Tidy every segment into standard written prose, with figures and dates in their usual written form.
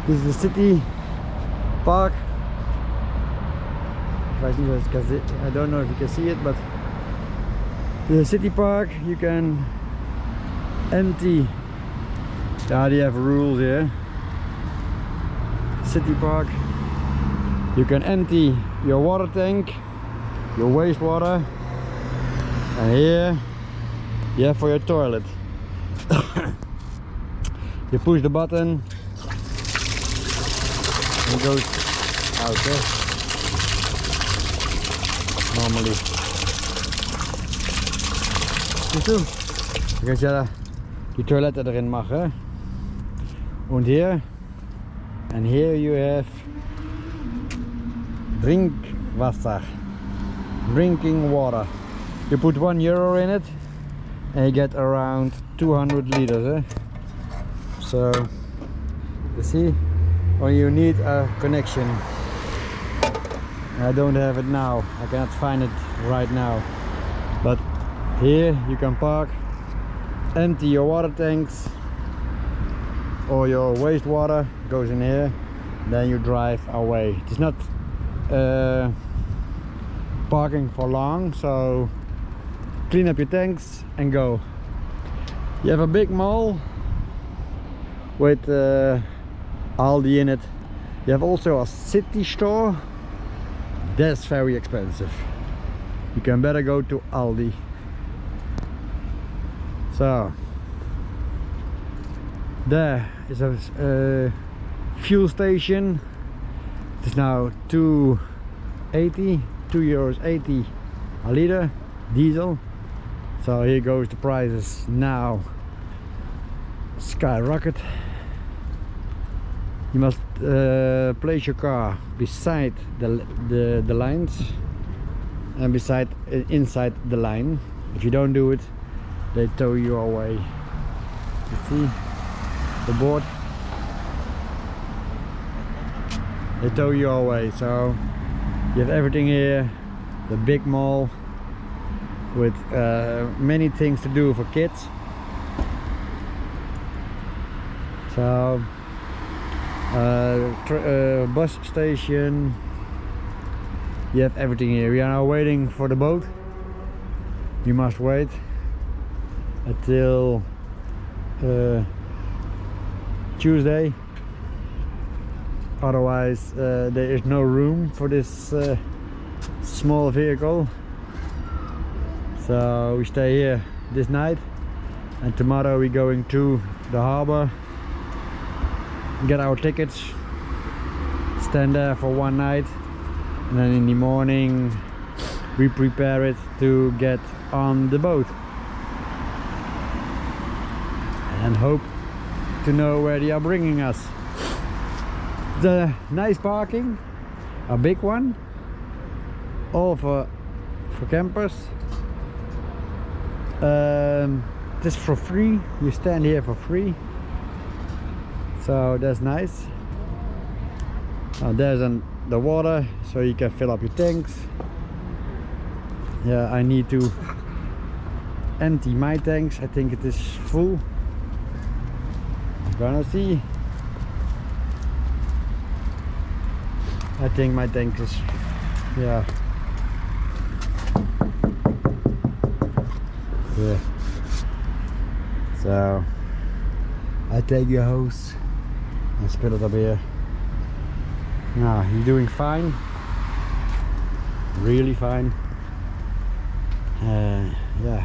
This is the city park. I don't know if you can see it, but the city park, you can empty. Yeah, they have rules here. City park, you can empty your water tank, your wastewater, and here you have for your toilet. You push the button, and it goes out there. Normally. Siehst du? Je kan ja die toiletten erin mag, hè? And here, and here you have drinking water. You put €1 in it, and you get around 200 liters, eh? So you see, when you need a connection. I don't have it now, I cannot find it right now, but here you can park, empty your water tanks or your wastewater goes in here, then you drive away. It's not parking for long, so clean up your tanks and go. You have a big mall with Aldi in it. You have also a city store. That's very expensive. You can better go to Aldi. So there is a fuel station. It is now €2.80 a liter diesel. So here goes the prices now. Skyrocket. You must place your car beside the lines and inside the line. If you don't do it, they tow you away. You see the board? They tow you away. So you have everything here. The big mall with many things to do for kids. So bus station, you have everything here. We are now waiting for the boat. You must wait until Tuesday, otherwise there is no room for this small vehicle. So we stay here this night, and tomorrow we're going to the harbor, get our tickets, stand there for one night, and then in the morning we prepare it to get on the boat and hope to know where they are bringing us. The nice parking, a big one, all for campers. Just for free, you stand here for free. So that's nice. There's the water, so you can fill up your tanks. Yeah, I need to empty my tanks. I think it is full. I'm gonna see. I think my tank is, yeah. Yeah. So I take your hose and spit it up here. Now you're doing fine, really fine. Yeah.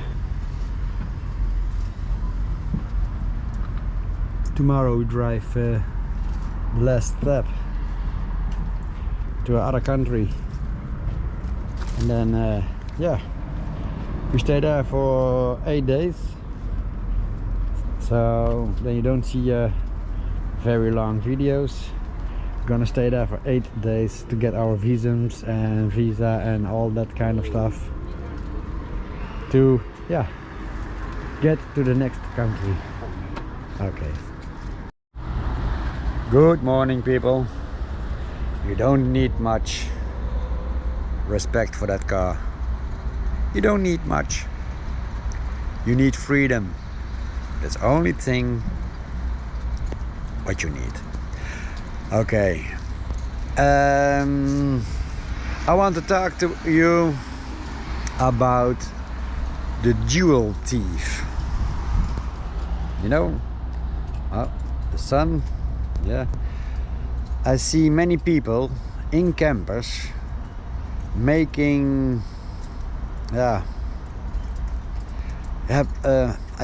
Tomorrow we drive the last step to another country, and then yeah, we stay there for 8 days. So then you don't see very long videos. We're gonna stay there for 8 days to get our visums and visa and all that kind of stuff to, yeah, get to the next country. Okay. Good morning, people. You don't need much respect for that car. You don't need much. You need freedom. That's the only thing what you need. Okay. I want to talk to you about the dual teeth. You know, the sun. Yeah. I see many people in campers making, I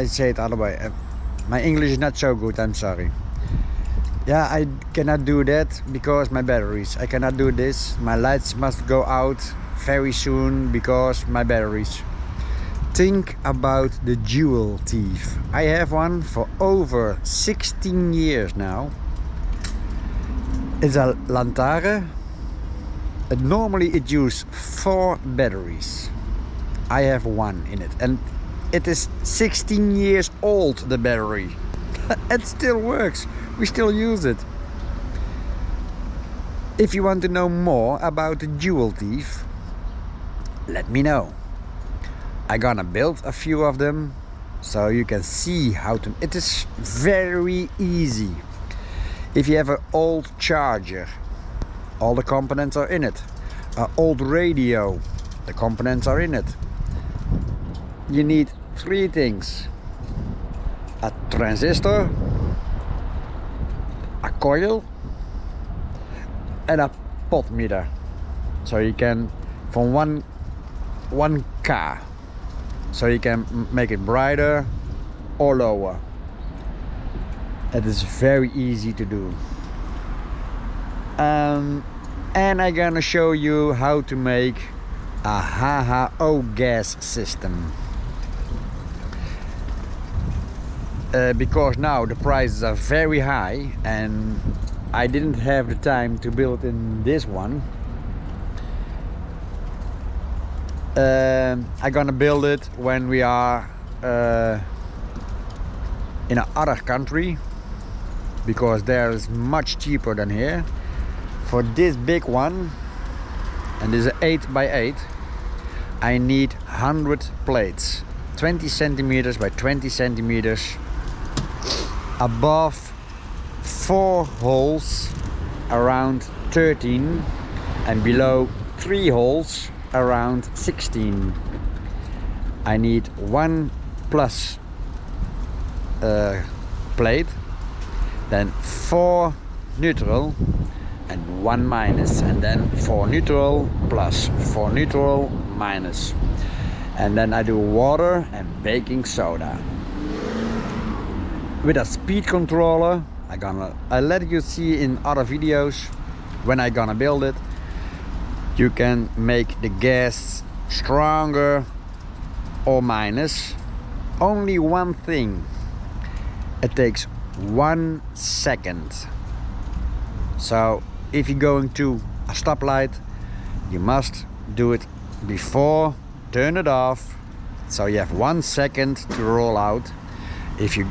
say it other way. My English is not so good, I'm sorry. Yeah, I cannot do that because my batteries. I cannot do this. My lights must go out very soon because my batteries. Think about the dual teeth. I have one for over 16 years now. It's a Lantare. Normally it uses 4 batteries. I have one in it, and it is 16 years old, the battery. It still works. We still use it. If you want to know more about the dual teeth, let me know. I'm gonna build a few of them so you can see how to. It is very easy. If you have an old charger, all the components are in it. An old radio, the components are in it. You need 3 things: a transistor, a coil, and a pot meter. So you can, from one car, so you can make it brighter or lower. It is very easy to do. And I'm gonna show you how to make a HHO gas system. Because now the prices are very high and I didn't have the time to build in this one. I'm gonna build it when we are in another country, because there is much cheaper than here. For this big one, and this is 8x8, I need 100 plates, 20 centimeters by 20 centimeters, above 4 holes around 13, and below 3 holes around 16. I need 1 plus plate, then 4 neutral and 1 minus, and then 4 neutral plus 4 neutral minus, and then I do water and baking soda. With a speed controller, I let you see in other videos when I gonna build it. You can make the gas stronger or minus. Only one thing: it takes 1 second. So if you're going to a stoplight, you must do it before, turn it off, so you have 1 second to roll out. If you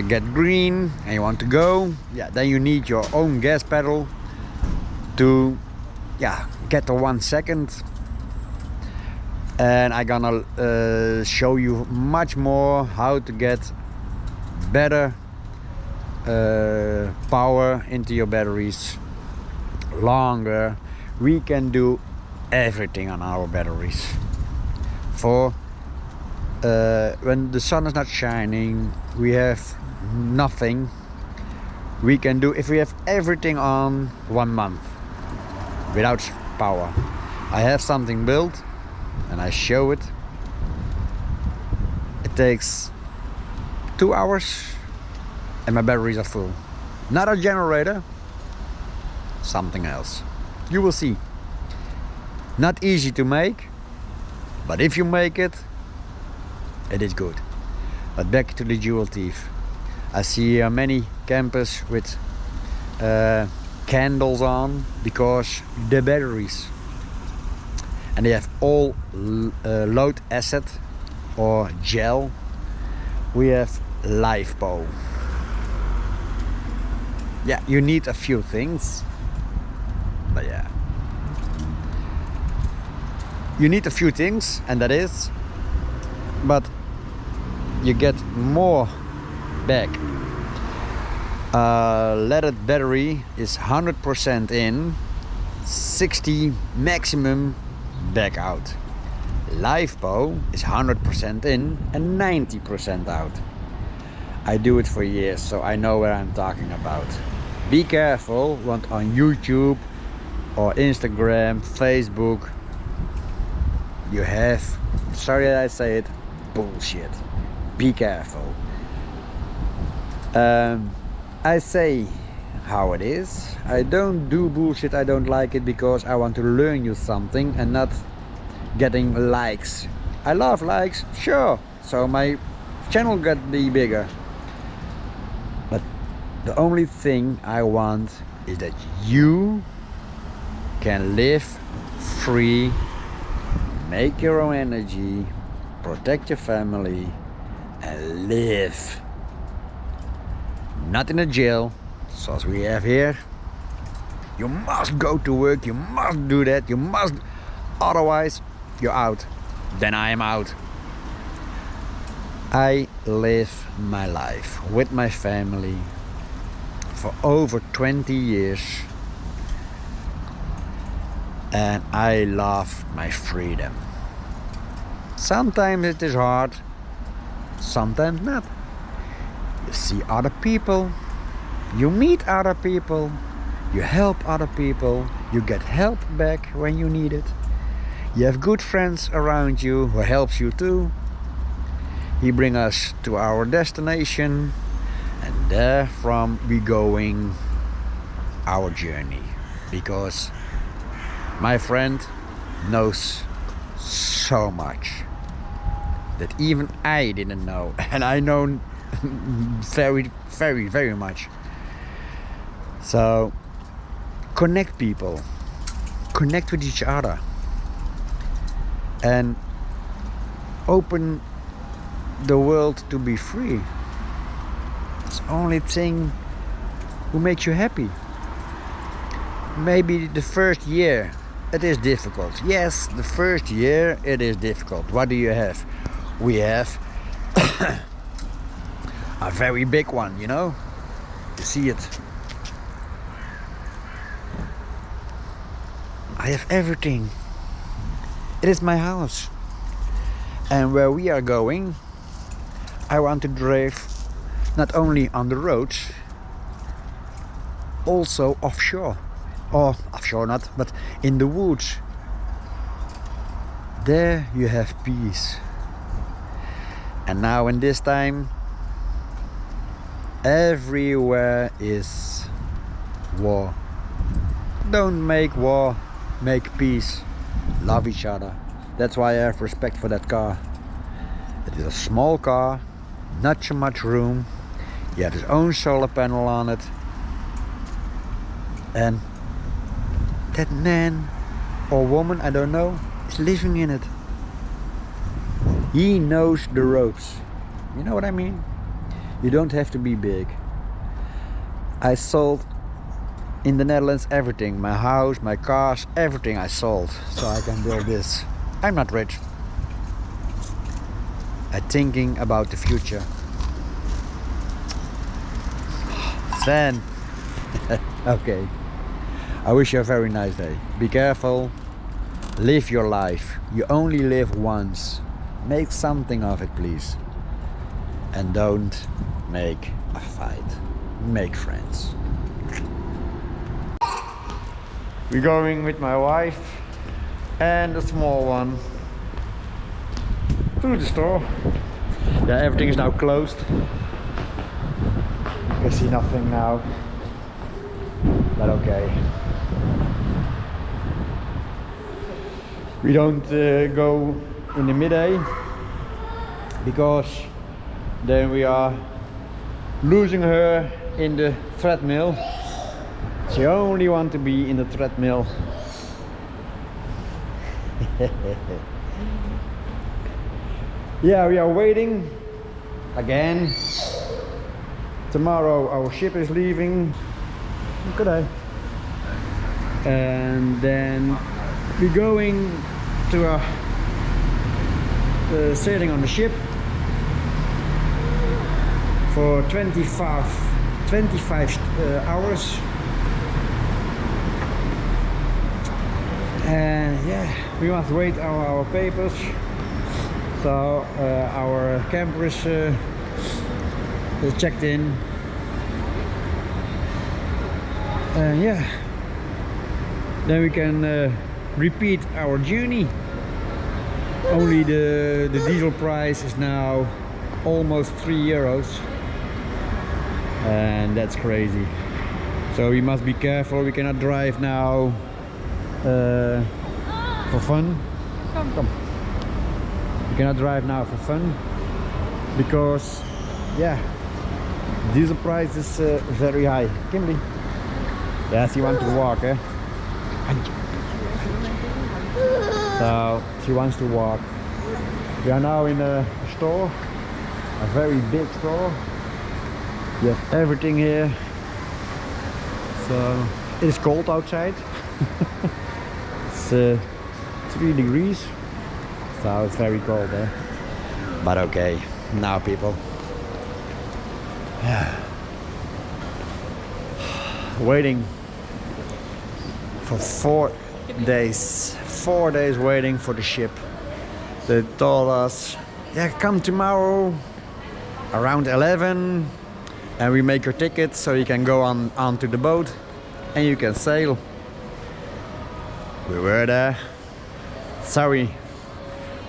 get green and you want to go, then you need your own gas pedal to get the 1 second. And I'm gonna show you much more how to get better power into your batteries, longer. We can do everything on our batteries. For when the sun is not shining, we have nothing. We can do, if we have everything on, 1 month without power. I have something built and I show it. It takes 2 hours and my batteries are full. Not a generator, something else. You will see. Not easy to make, but if you make it, it is good. But back to the dual teeth. I see many campers with candles on because the batteries, and they have all load acid or gel. We have LiFePO. Yeah, you need a few things, but yeah, you need a few things, and that is, but you get more back. Leaded battery is 100% in, 60 maximum back out. LivePo is 100% in and 90% out. I do it for years, so I know what I'm talking about. Be careful what on YouTube or Instagram, Facebook you have, sorry that I say it, bullshit. Be careful. I say how it is. I don't do bullshit. I don't like it because I want to learn you something and not getting likes. I love likes, sure, so my channel got be bigger. But the only thing I want is that you can live free, make your own energy, protect your family, and live. Not in a jail, so as we have here. You must go to work, you must do that, you must, otherwise you're out. Then I am out. I live my life with my family for over 20 years, and I love my freedom. Sometimes it is hard, sometimes not. You see other people, you meet other people, you help other people, you get help back when you need it. You have good friends around you who helps you too. He bring us to our destination, and there from we going our journey, because my friend knows so much that even I didn't know, and I know very, very, very much. So connect people, connect with each other, and open the world to be free. It's the only thing who makes you happy. Maybe the first year it is difficult. Yes, the first year it is difficult. What do you have? We have a very big one, you know? You see it. I have everything. It is my house. And where we are going, I want to drive not only on the roads, also offshore. Or offshore not, but in the woods. There you have peace. And now in this time, everywhere is war. Don't make war, make peace. Love each other. That's why I have respect for that car. It is a small car, not so much room. He had his own solar panel on it. And that man or woman, I don't know, is living in it. He knows the ropes. You know what I mean? You don't have to be big. I sold in the Netherlands everything. My house, my cars, everything I sold. So I can build this. I'm not rich. I'm thinking about the future. Then, okay. I wish you a very nice day. Be careful. Live your life. You only live once. Make something of it, please. And don't make a fight. Make friends. We're going with my wife and the small one to the store. Yeah, everything is now closed. You see nothing now. But okay. We don't go in the midday because then we are losing her in the treadmill. She only wants to be in the treadmill. Yeah, we are waiting again. Tomorrow our ship is leaving. Good day. And then we're going to sailing on the ship for 24 25 hours. And yeah, we must wait our papers. So our camper is checked in. And yeah, then we can repeat our journey. Only the diesel price is now almost €3, and that's crazy. So we must be careful. We cannot drive now for fun. Come. We cannot drive now for fun because, yeah, diesel price is very high. Kimberly. Yes, you want to walk, eh? So she wants to walk. We are now in a store, a very big store. You have everything here. So it is cold outside. It's 3 degrees, so it's very cold there. But okay, now people. Waiting for 4 days. 4 days waiting for the ship. They told us, yeah, come tomorrow around 11 and we make your ticket so you can go onto the boat and you can sail. We were there. Sorry,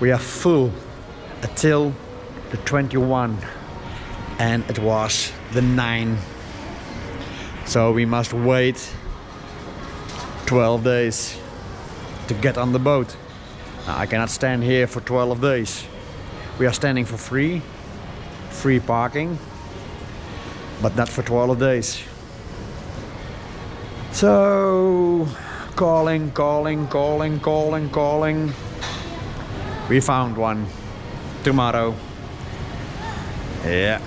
we are full until the 21 and it was the 9. So we must wait 12 days to get on the boat. Now, I cannot stand here for 12 days. We are standing for free parking, but not for 12 days. So calling. We found one tomorrow. Yeah,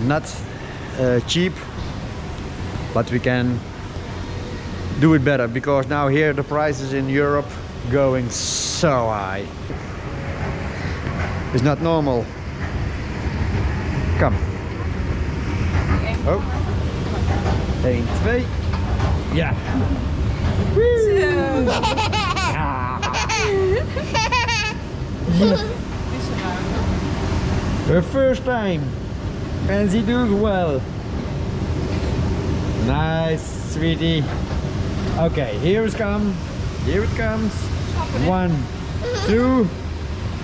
not cheap, but we can do it better because now here the prices in Europe going so high. It's not normal. Come. Oh. 1, 2. Yeah. Yes. Her first time, and she does well. Nice, sweetie. Okay, here it comes. Here it comes. 1, 2,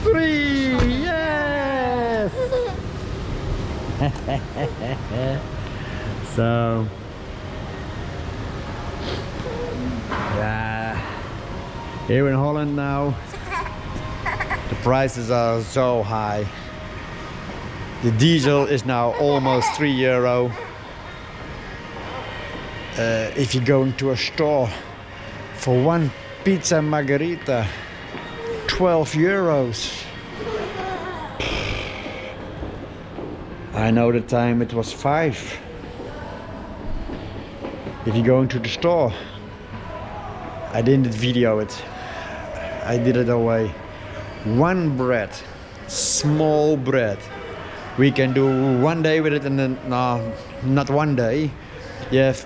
3. Yes. So, yeah. Here in Holland now, the prices are so high. The diesel is now almost €3. If you go into a store for 1 pizza margherita, €12. I know the time it was 5. If you go into the store, I didn't video it. I did it away. 1 bread, small bread. We can do 1 day with it, and then no, not 1 day. You have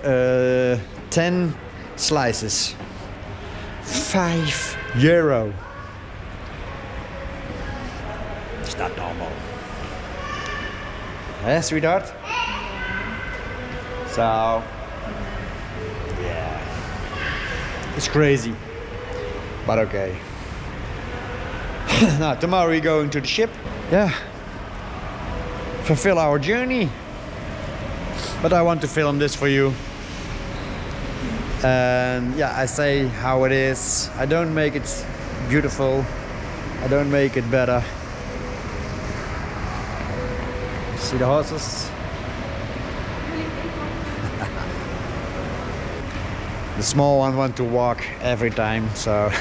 10 slices. €5. It's not normal. Eh, sweetheart? So, yeah. It's crazy. But okay. Now, tomorrow we're going to the ship. Yeah. Fulfill our journey. But I want to film this for you. And yeah, I say how it is. I don't make it beautiful. I don't make it better. See the horses? The small one wants to walk every time, so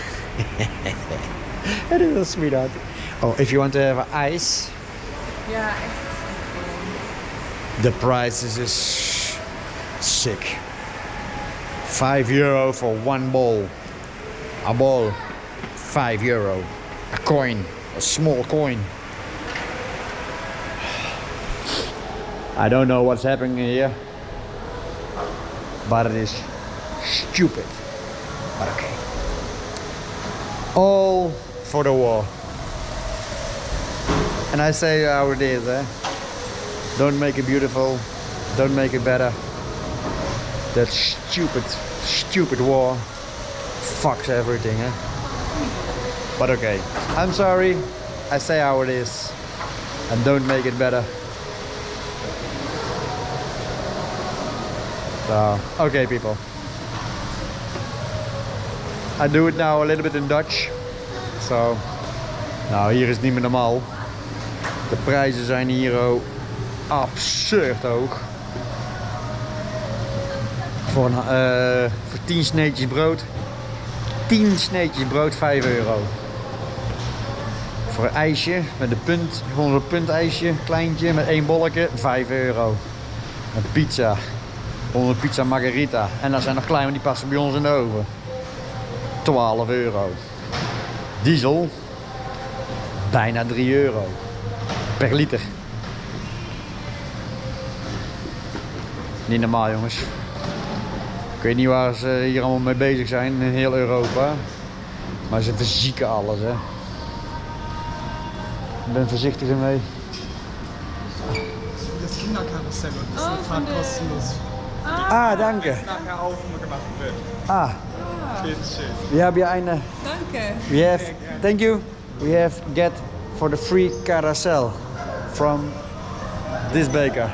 it is a sweetheart. Oh, if you want to have ice, yeah, the price is sick. €5 for 1 ball. A ball, €5. A coin, a small coin. I don't know what's happening here. but it is stupid. But okay. All for the war. And I say how it is, eh? Don't make it beautiful, don't make it better. That stupid war fucks everything, eh? But okay, I'm sorry, I say how it is, and don't make it better. So, okay people. I do it now a little bit in Dutch. So, nou hier is het niet meer normaal. De prijzen zijn hier absurd hoog. Voor 10 sneetjes brood. 10 sneetjes brood 5 euro. Voor een ijsje met een punt, gewoon een punt ijsje, kleintje met 1 bolletje, 5 euro. Een pizza, gewoon een pizza margarita. En dat zijn nog klein, want die passen bij ons in de oven. 12 euro. Diesel, bijna 3 euro. Per liter. Niet normaal jongens. Ik weet niet waar ze hier allemaal mee bezig zijn in heel Europa. Maar ze verzieken alles, hè. Ik ben voorzichtig ermee. Das Kinderkarussell und das ist eine Fahrt kostenlos. Ah, danke. Wenn es nachher aufgemacht wird. Ah. Bitteschön. We have eine. Danke. We have. Thank you. We have get for the free carousel from this baker.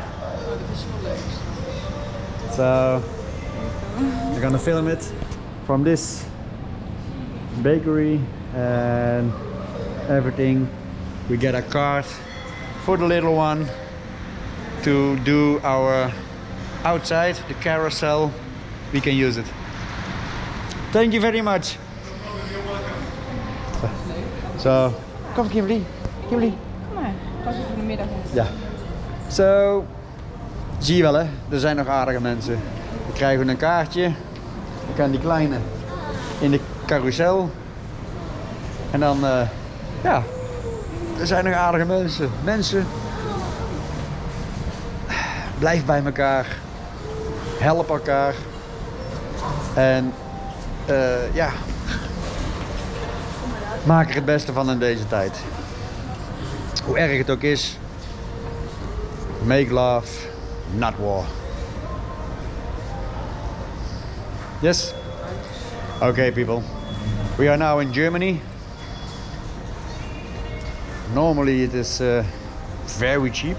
So we're gonna film it from this bakery and everything. We get a card for the little one to do our outside the carousel. We can use it. Thank you very much. So, kom Kimberly. Kimberly. Kom maar, pas even de middag uit. Ja. Zo, zie je wel hè, er zijn nog aardige mensen. Dan krijgen we een kaartje. Dan kan die kleine in de carousel. En dan, ja, er zijn nog aardige mensen. Mensen, blijf bij elkaar. Help elkaar. En, ja, maak er het beste van in deze tijd. Hoe erg het ook is. Make love, not war. Yes? Okay, people. We are now in Germany. Normally it is very cheap.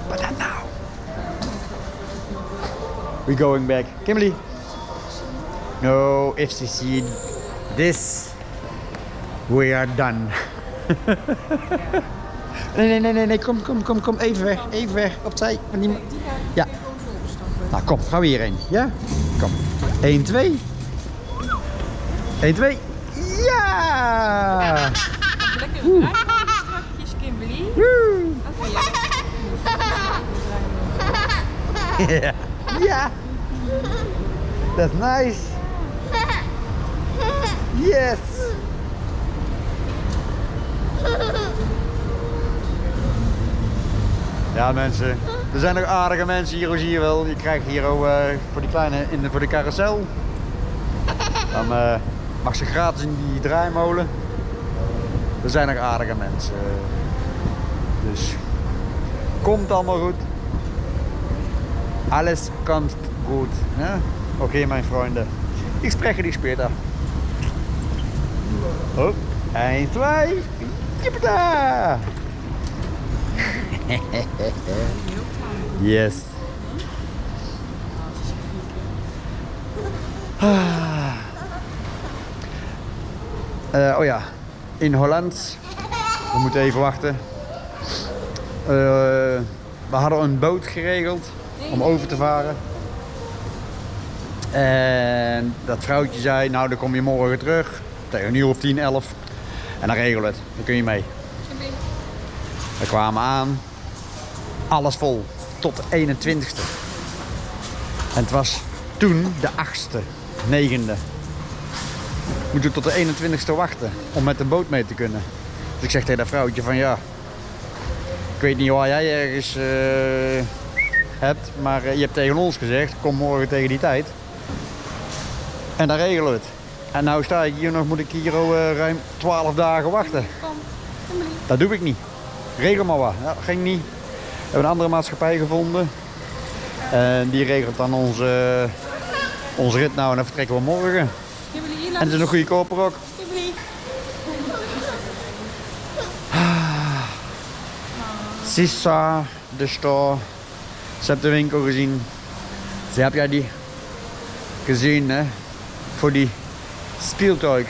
But not now. We're going back. Kimberly? No, FCC. This. We are done. Nee, kom, even weg, opzij. Ja. Nou, kom, gaan we hierheen, ja? Kom. 1, 2. 1, 2. Ja! Lekker ruimen strakjes, Kimberly. Wat vind jij? Ja. That's nice. Yes. Ja mensen, er zijn nog aardige mensen hier, zie je wel. Je krijgt hier ook voor die kleine voor de carousel. Dan mag ze gratis in die draaimolen. Er zijn nog aardige mensen. Dus komt allemaal goed. Alles komt goed. Ja? Oké, mijn vrienden. Ik spreche die später. Oh, 1, 2. Jippata! Yes. Oh ja, in Holland. We moeten even wachten. We hadden een boot geregeld om over te varen. En dat vrouwtje zei, nou dan kom je morgen terug. Tegen een uur of 10, 11. En dan regelen we het. Dan kun je mee. We kwamen aan. Alles vol. Tot de 21ste. En het was toen de 8ste, 9e. Moeten we tot de 21ste wachten om met de boot mee te kunnen. Dus ik zeg tegen dat vrouwtje van ja, ik weet niet waar jij ergens hebt. Maar je hebt tegen ons gezegd, kom morgen tegen die tijd. En dan regelen we het. En nou sta ik hier nog, moet ik hier al ruim 12 dagen wachten. Kom, Emily. Dat doe ik niet. Regel maar wat. Ja, ging niet. We hebben een andere maatschappij gevonden. En die regelt dan onze rit nou en dan vertrekken we morgen. Emily, hier En het is een goede koper ook. Emily. Sissa, de store. Ze hebt de winkel gezien. Ze heb jij die gezien, hè? Voor die Spielzeug.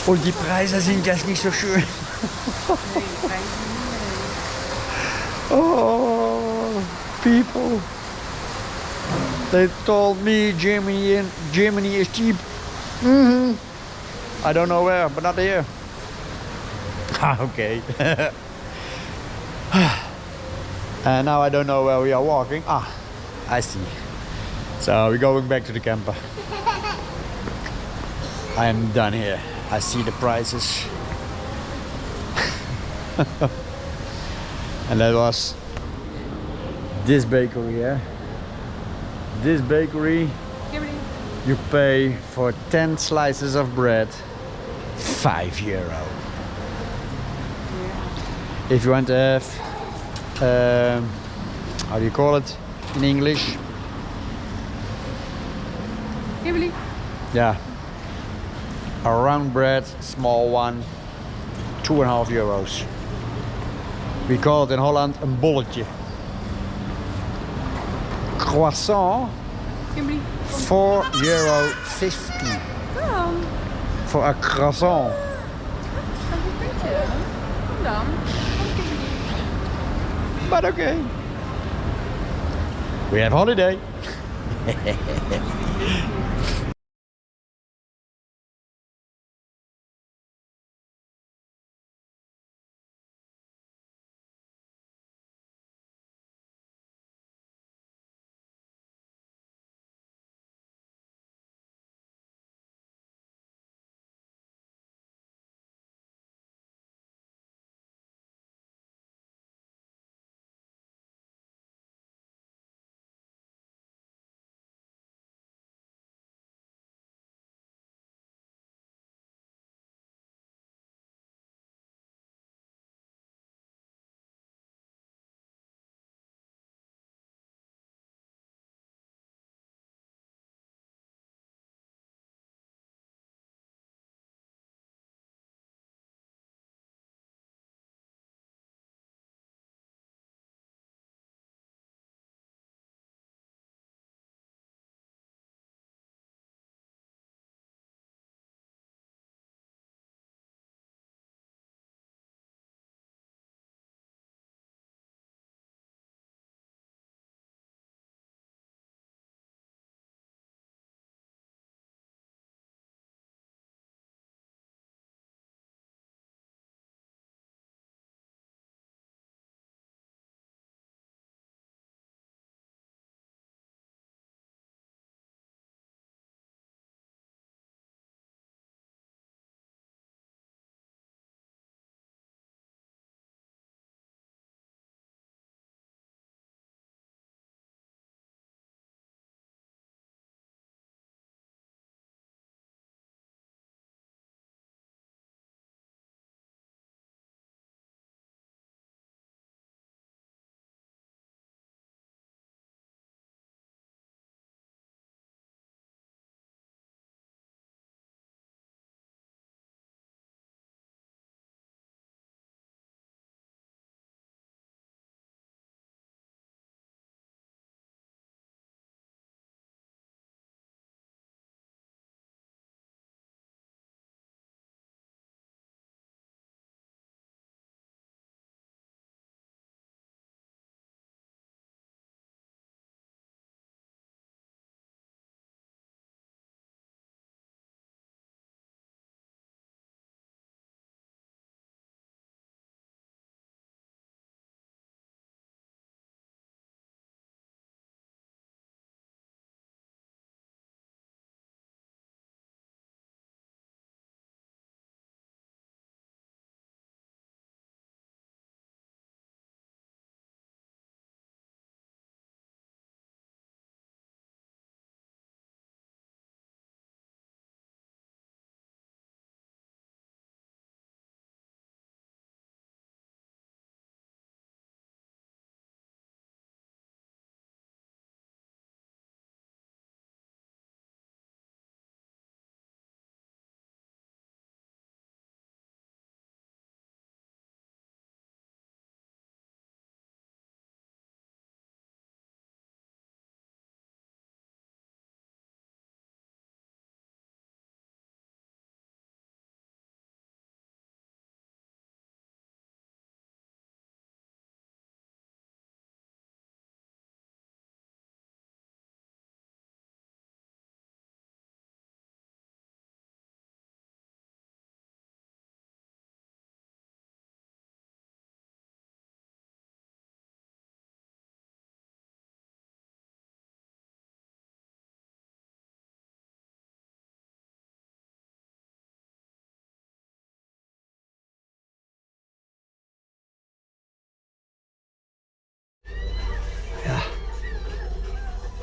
Und die Preise sind jetzt nicht so schön. Oh, people. They told me Germany is cheap. I don't know where, but not here. Ah, okay. And now I don't know where we are walking. Ah, I see. So we're going back to the camper. I am done here. I see the prices. And that was this bakery here. This bakery, Emily. you pay for 10 slices of bread €5. If you want to have, how do you call it in English? Emily. Yeah, a round bread, small one, €2,5. We call it in Holland een bolletje. Croissant, Emily. €4.50 Kom. for a croissant. Een puntje. Kom dan. But okay. We have holiday.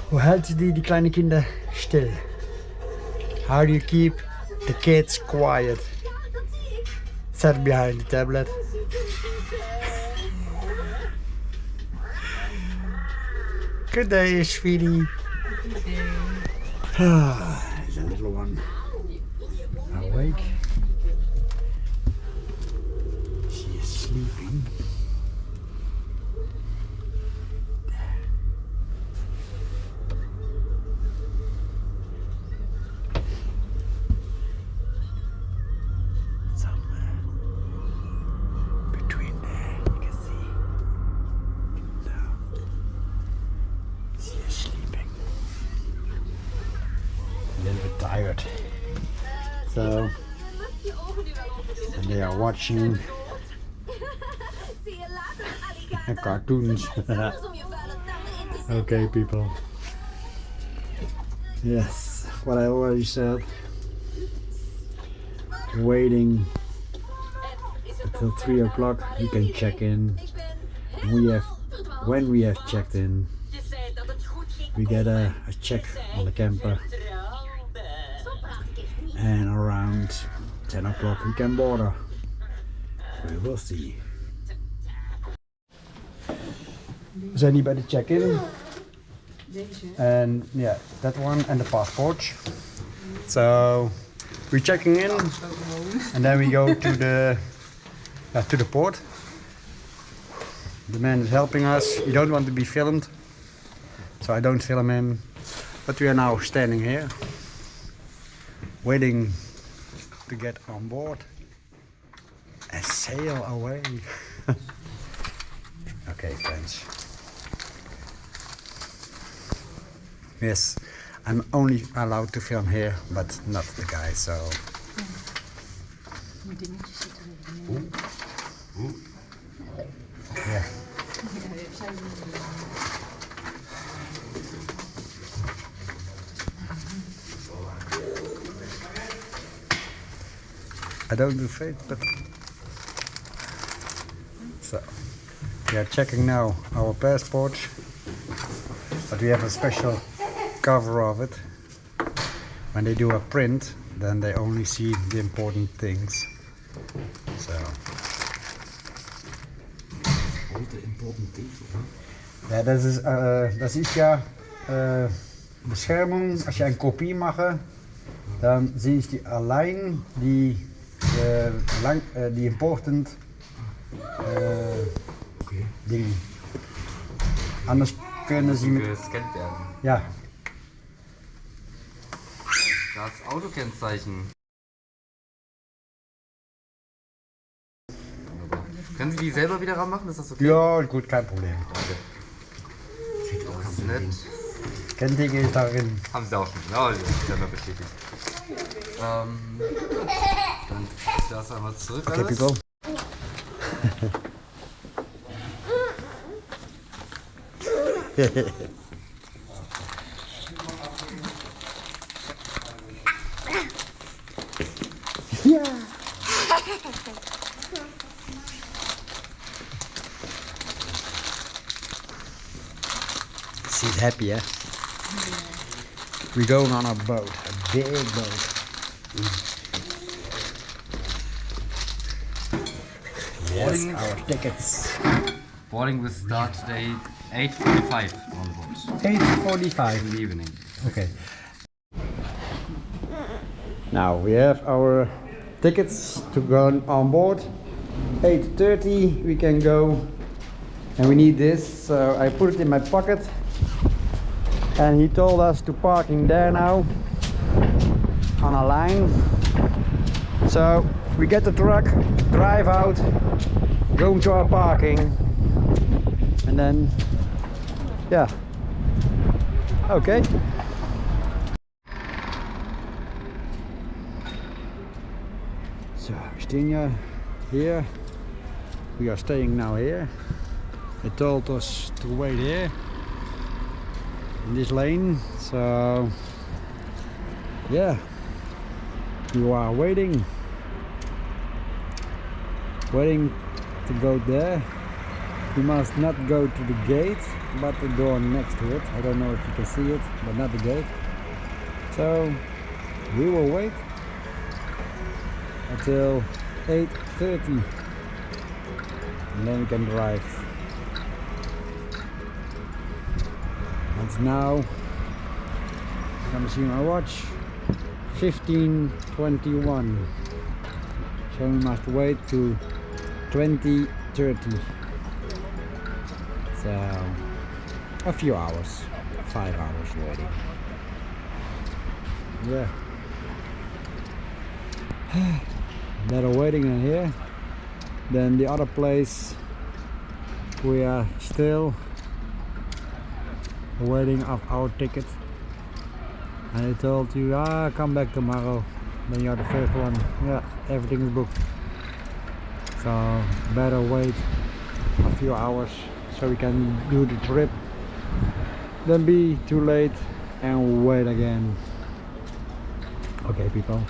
Hoe houdt die kleine Kinder still? How do you keep the kids quiet? Sat behind the tablet. Good day, sweetie. Good day. There's a little one awake. She is sleeping. Somewhere between there, you can see. Now, she is sleeping. A little bit tired. So, and they are watching cartoons. Okay, people. Yes, what I already said. Waiting until 3 o'clock. You can check in. When we have checked in, we get a check on the camper. And around 10 o'clock we can board. We will see. We zijn hier bij de check-in. And yeah, that one and the passport. So we're checking in and then we go to the port. The man is helping us. He don't want to be filmed, so I don't film him. But we are now standing here, waiting to get on board and sail away. Okay, friends. Yes, I'm only allowed to film here, but not the guy, so... Yeah. I don't do fate, but... So, we are checking now our passport, but we have a special cover of it. When they do a print, then they only see the important things. So. All the important things, Ja, dat is ja bescherming. Als je een kopie maakt, dan zie je die alleen die important dingen. Anders kunnen ze met... gescannt werden. Ja. Das Autokennzeichen. Können Sie die selber wieder ranmachen? Ist das okay? Ja, gut, kein Problem. Das ist nett. Kennteken ist darin. Haben Sie auch schon. Ja, das ist ja noch bestätigt. Dann ist das einmal zurück. Okay, alles. people. Ja. She's happy, eh? We're going on a boat, a big boat. Yes, our tickets. Boarding will start today 8:45 on board 8:45. in the evening. Okay. Now we have our tickets to go on board. 8:30 we can go, and we need this, so I put it in my pocket. And he told us to parking there now on a line. So we get the truck, drive out, go to our parking, and then yeah. Okay. So Stinja here. We are staying now here. They told us to wait here in this lane, so yeah, you are waiting to go there. You must not go to the gate, but the door next to it. I don't know if you can see it, but not the gate. So we will wait until 8:30 and then we can drive. It's now, I'm gonna see my watch, 15:21. So we must wait to 20:30. So a few hours, 5 hours waiting. Yeah. Better waiting in here than the other place. We are still waiting of our ticket, and they told you, come back tomorrow. Then you're the first one. Yeah, everything is booked. So better wait a few hours so we can do the trip than be too late and wait again. Okay people,